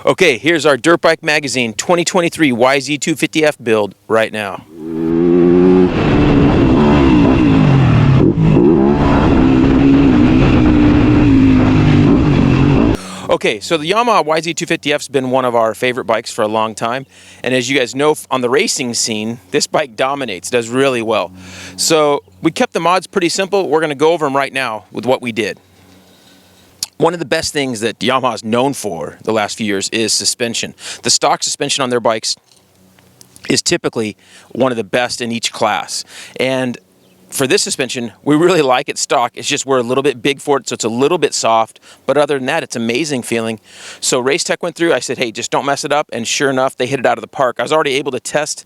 Okay, here's our Dirt Bike Magazine 2023 YZ250F build right now. Okay, so the Yamaha YZ250F has been one of our favorite bikes for a long time. And as you guys know, on the racing scene, this bike dominates, does really well. So we kept the mods pretty simple. We're going to go over them right now with what we did. One of the best things that Yamaha is known for the last few years is suspension. The stock suspension on their bikes is typically one of the best in each class. And for this suspension, we really like it stock. It's just we're a little bit big for it, so it's a little bit soft. But other than that, it's amazing feeling. So Race Tech went through. I said, hey, just don't mess it up. And sure enough, they hit it out of the park. I was already able to test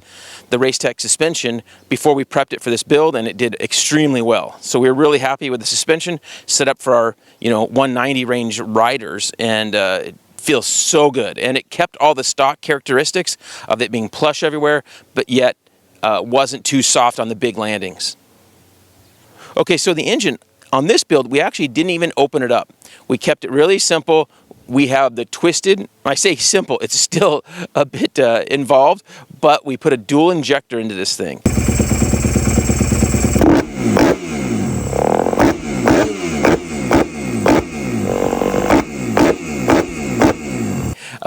the Race Tech suspension before we prepped it for this build, and it did extremely well. So we were really happy with the suspension, set up for our 190 range riders, and it feels so good. And it kept all the stock characteristics of it being plush everywhere, but yet wasn't too soft on the big landings. Okay, so the engine on this build, we actually didn't even open it up. We kept it really simple. We have the twisted, when I say simple, it's still a bit involved, but we put a dual injector into this thing.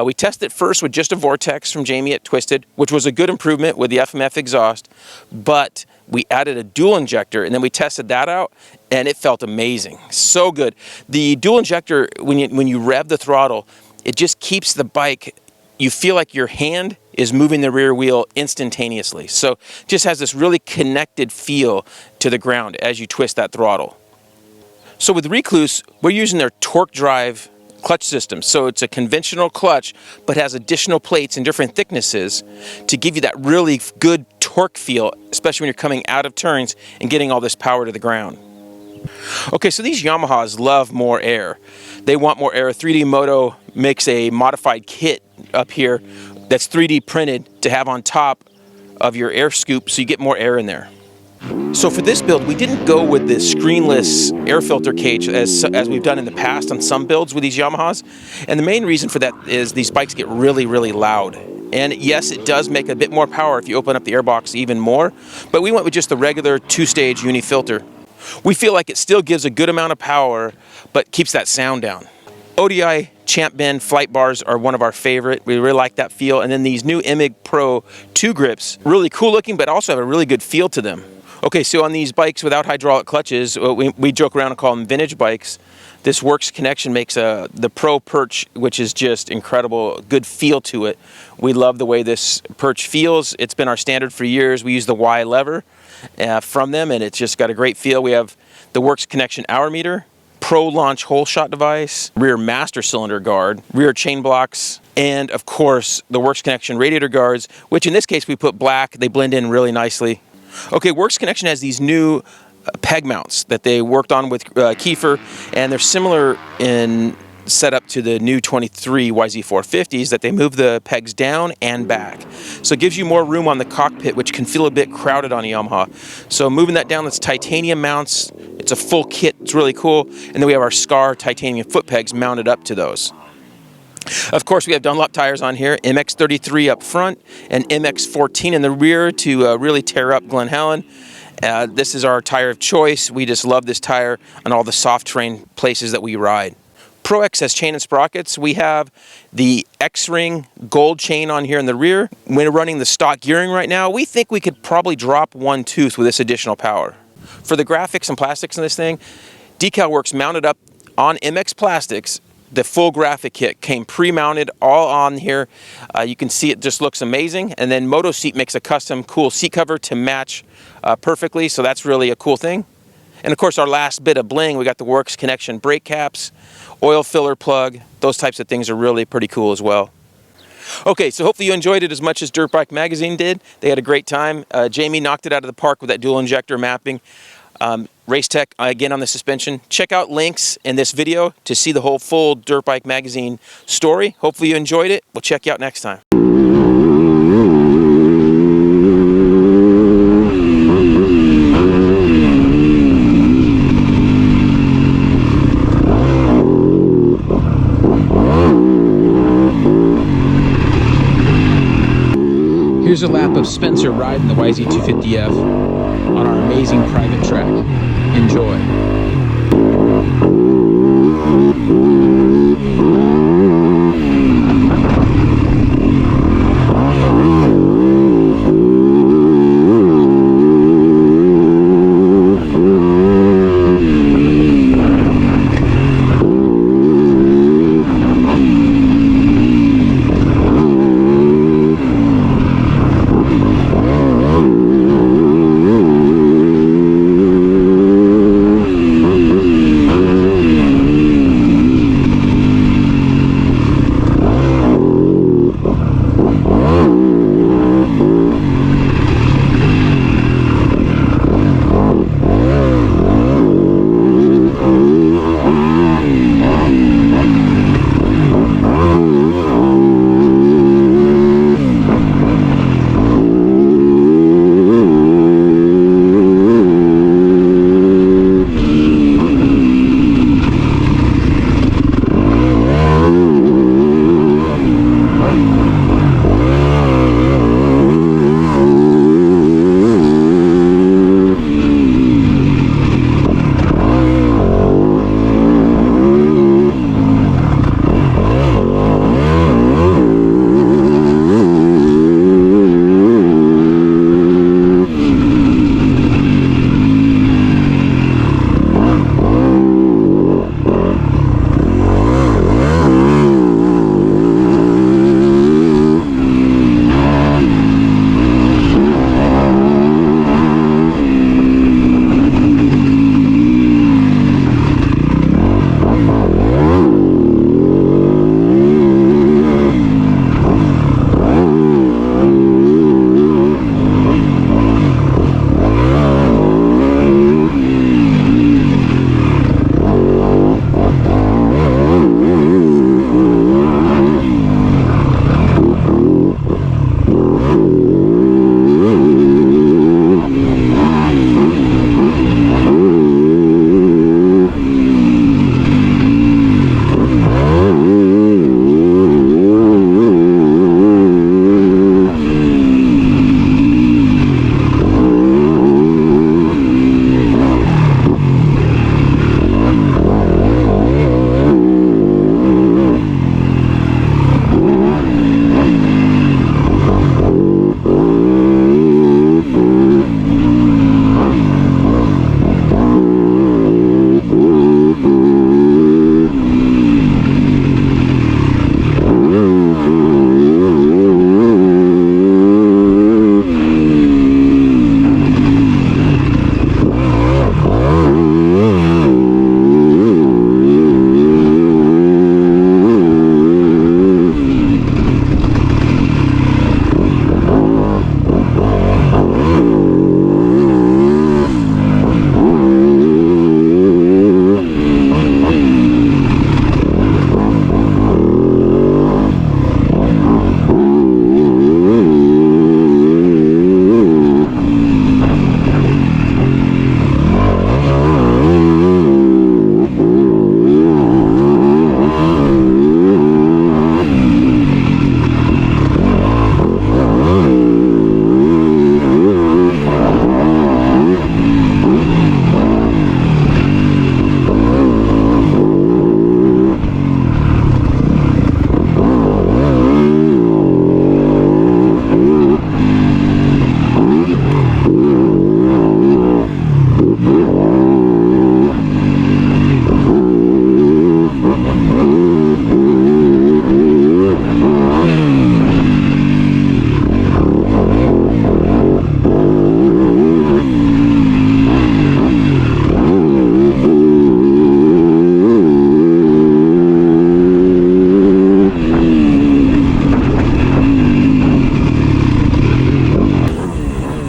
We tested first with just a Vortex from Jamie at Twisted, which was a good improvement with the FMF exhaust, but we added a dual injector, and then we tested that out, and it felt amazing. So good. The dual injector, when you rev the throttle, it just keeps the bike, you feel like your hand is moving the rear wheel instantaneously. So it just has this really connected feel to the ground as you twist that throttle. So with Recluse, we're using their torque drive clutch system. So it's a conventional clutch, but has additional plates in different thicknesses to give you that really good torque feel, especially when you're coming out of turns and getting all this power to the ground. Okay, so these Yamahas love more air. They want more air. 3D Moto makes a modified kit up here that's 3D printed to have on top of your air scoop, so you get more air in there. So for this build, we didn't go with the screenless air filter cage as we've done in the past on some builds with these Yamahas. And the main reason for that is these bikes get really, really loud. And yes, it does make a bit more power if you open up the airbox even more, but we went with just the regular two-stage uni filter. We feel like it still gives a good amount of power, but keeps that sound down. ODI Champ Bend flight bars are one of our favorite. We really like that feel. And then these new MIG Pro 2 grips, really cool looking, but also have a really good feel to them. Okay, so on these bikes without hydraulic clutches, we joke around and call them vintage bikes. This Worx Connection makes the Pro Perch, which is just incredible, good feel to it. We love the way this Perch feels. It's been our standard for years. We use the Y lever from them, and it's just got a great feel. We have the Worx Connection hour meter, Pro Launch hole shot device, rear master cylinder guard, rear chain blocks, and of course the Worx Connection radiator guards, which in this case we put black. They blend in really nicely. Okay, Worx Connection has these new peg mounts that they worked on with Kiefer, and they're similar in setup to the new 23 YZ450s, that they move the pegs down and back. So it gives you more room on the cockpit, which can feel a bit crowded on a Yamaha. So moving that down, that's titanium mounts. It's a full kit. It's really cool. And then we have our Scar titanium foot pegs mounted up to those. Of course, we have Dunlop tires on here, MX33 up front and MX14 in the rear to really tear up Glen Helen. This is our tire of choice. We just love this tire on all the soft terrain places that we ride. Pro X has chain and sprockets. We have the X-Ring gold chain on here in the rear. When we're running the stock gearing right now, we think we could probably drop one tooth with this additional power. For the graphics and plastics in this thing, DecalWorks mounted up on MX plastics. The full graphic kit came pre-mounted all on here. You can see it just looks amazing. And then Moto Seat makes a custom cool seat cover to match perfectly, so that's really a cool thing. And of course, our last bit of bling, we got the Worx Connection brake caps, oil filler plug. Those types of things are really pretty cool as well. Okay, so hopefully you enjoyed it as much as Dirt Bike Magazine did. They had a great time. Jamie knocked it out of the park with that dual injector mapping. Race Tech, again on the suspension. Check out links in this video to see the whole full Dirt Bike Magazine story. Hopefully you enjoyed it. We'll check you out next time. Here's a lap of Spencer riding the YZ250F on our amazing private track. Enjoy.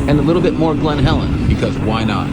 and a little bit more Glen Helen, because why not?